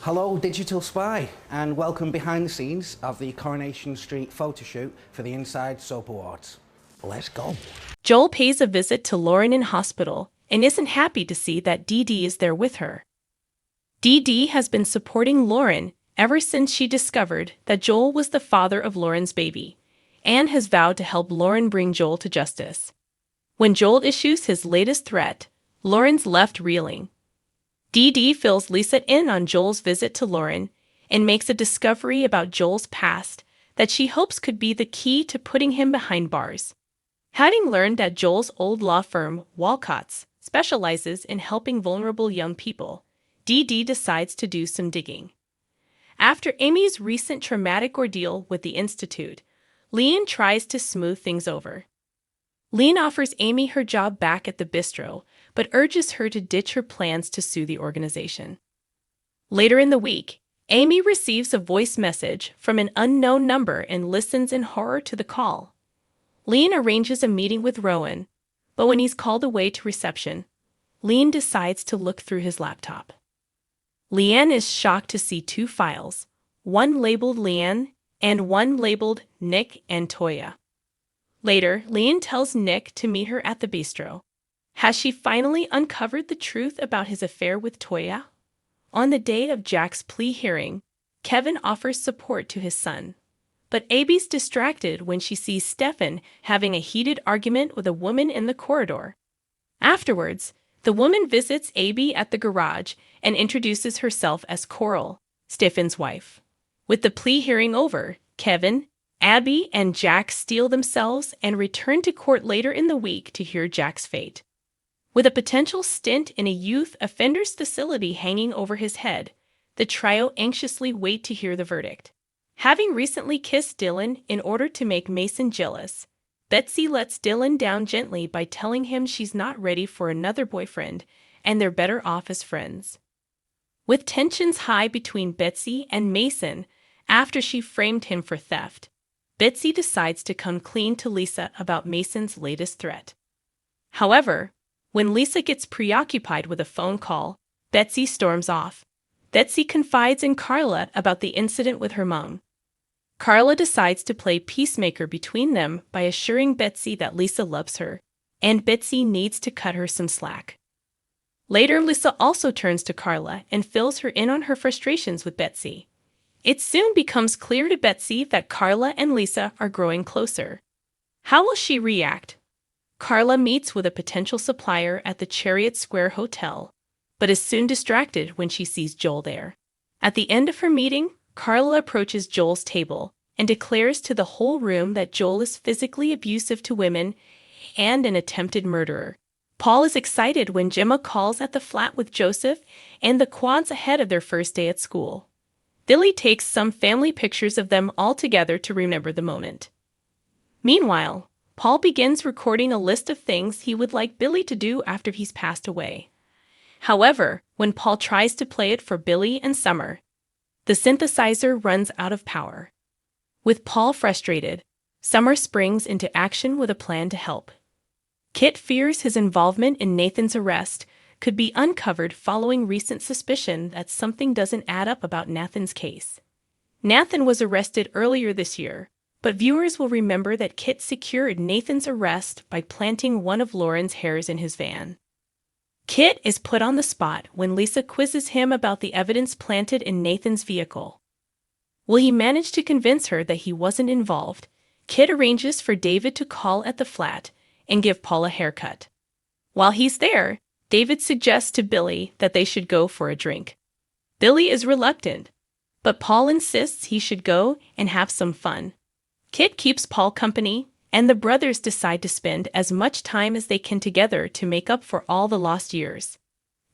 Hello Digital Spy and welcome behind the scenes of the Coronation Street photo shoot for the Inside Soap Awards. Let's go. Joel pays a visit to Lauren in hospital and isn't happy to see that Dee Dee is there with her. Dee Dee has been supporting Lauren ever since she discovered that Joel was the father of Lauren's baby and has vowed to help Lauren bring Joel to justice. When Joel issues his latest threat, Lauren's left reeling. Dee Dee fills Lisa in on Joel's visit to Lauren and makes a discovery about Joel's past that she hopes could be the key to putting him behind bars. Having learned that Joel's old law firm, Walcott's, specializes in helping vulnerable young people, Dee Dee decides to do some digging. After Amy's recent traumatic ordeal with the Institute, Leanne tries to smooth things over. Leanne offers Amy her job back at the bistro, but urges her to ditch her plans to sue the organization. Later in the week, Amy receives a voice message from an unknown number and listens in horror to the call. Leanne arranges a meeting with Rowan, but when he's called away to reception, Leanne decides to look through his laptop. Leanne is shocked to see two files, one labeled Leanne and one labeled Nick and Toya. Later, Leanne tells Nick to meet her at the bistro. Has she finally uncovered the truth about his affair with Toya? On the day of Jack's plea hearing, Kevin offers support to his son. But Abby's distracted when she sees Stefan having a heated argument with a woman in the corridor. Afterwards, the woman visits Abby at the garage and introduces herself as Coral, Stefan's wife. With the plea hearing over, Kevin, Abby, and Jack steel themselves and return to court later in the week to hear Jack's fate. With a potential stint in a youth offenders facility hanging over his head, the trio anxiously wait to hear the verdict. Having recently kissed Dylan in order to make Mason jealous, Betsy lets Dylan down gently by telling him she's not ready for another boyfriend and they're better off as friends. With tensions high between Betsy and Mason after she framed him for theft, Betsy decides to come clean to Lisa about Mason's latest threat. However, when Lisa gets preoccupied with a phone call, Betsy storms off. Betsy confides in Carla about the incident with her mom. Carla decides to play peacemaker between them by assuring Betsy that Lisa loves her, and Betsy needs to cut her some slack. Later, Lisa also turns to Carla and fills her in on her frustrations with Betsy. It soon becomes clear to Betsy that Carla and Lisa are growing closer. How will she react? Carla meets with a potential supplier at the Chariot Square Hotel, but is soon distracted when she sees Joel there. At the end of her meeting, Carla approaches Joel's table and declares to the whole room that Joel is physically abusive to women and an attempted murderer. Paul is excited when Gemma calls at the flat with Joseph and the quads ahead of their first day at school. Billy takes some family pictures of them all together to remember the moment. Meanwhile, Paul begins recording a list of things he would like Billy to do after he's passed away. However, when Paul tries to play it for Billy and Summer, the synthesizer runs out of power. With Paul frustrated, Summer springs into action with a plan to help. Kit fears his involvement in Nathan's arrest could be uncovered following recent suspicion that something doesn't add up about Nathan's case. Nathan was arrested earlier this year, but viewers will remember that Kit secured Nathan's arrest by planting one of Lauren's hairs in his van. Kit is put on the spot when Lisa quizzes him about the evidence planted in Nathan's vehicle. Will he manage to convince her that he wasn't involved? Kit arranges for David to call at the flat and give Paul a haircut. While he's there, David suggests to Billy that they should go for a drink. Billy is reluctant, but Paul insists he should go and have some fun. Kit keeps Paul company, and the brothers decide to spend as much time as they can together to make up for all the lost years.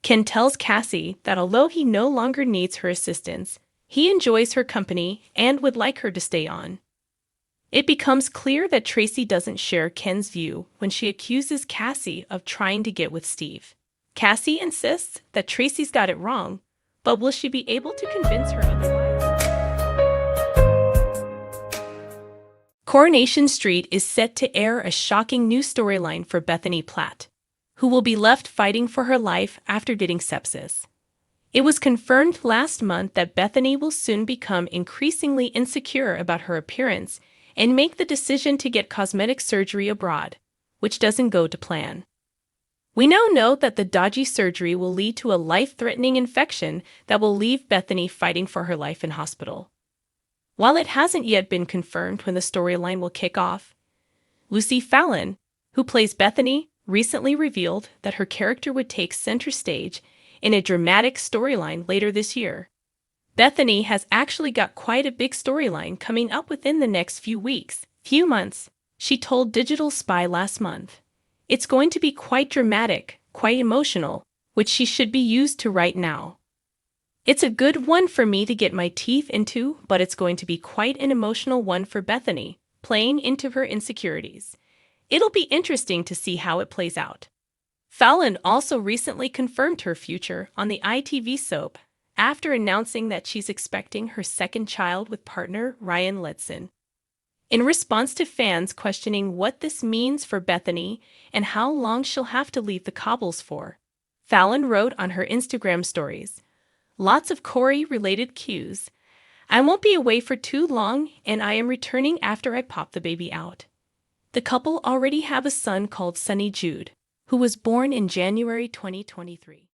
Ken tells Cassie that although he no longer needs her assistance, he enjoys her company and would like her to stay on. It becomes clear that Tracy doesn't share Ken's view when she accuses Cassie of trying to get with Steve. Cassie insists that Tracy's got it wrong, but will she be able to convince her otherwise? Coronation Street is set to air a shocking new storyline for Bethany Platt, who will be left fighting for her life after getting sepsis. It was confirmed last month that Bethany will soon become increasingly insecure about her appearance and make the decision to get cosmetic surgery abroad, which doesn't go to plan. We now know that the dodgy surgery will lead to a life-threatening infection that will leave Bethany fighting for her life in hospital. While it hasn't yet been confirmed when the storyline will kick off, Lucy Fallon, who plays Bethany, recently revealed that her character would take center stage in a dramatic storyline later this year. Bethany has actually got quite a big storyline coming up within the next few months, she told Digital Spy last month. It's going to be quite dramatic, quite emotional, which she should be used to right now. It's a good one for me to get my teeth into, but it's going to be quite an emotional one for Bethany, playing into her insecurities. It'll be interesting to see how it plays out. Fallon also recently confirmed her future on the ITV soap after announcing that she's expecting her second child with partner Ryan Letson. In response to fans questioning what this means for Bethany and how long she'll have to leave the cobbles for, Fallon wrote on her Instagram stories, "Lots of Corey-related cues. I won't be away for too long, and I am returning after I pop the baby out." The couple already have a son called Sonny Jude, who was born in January 2023.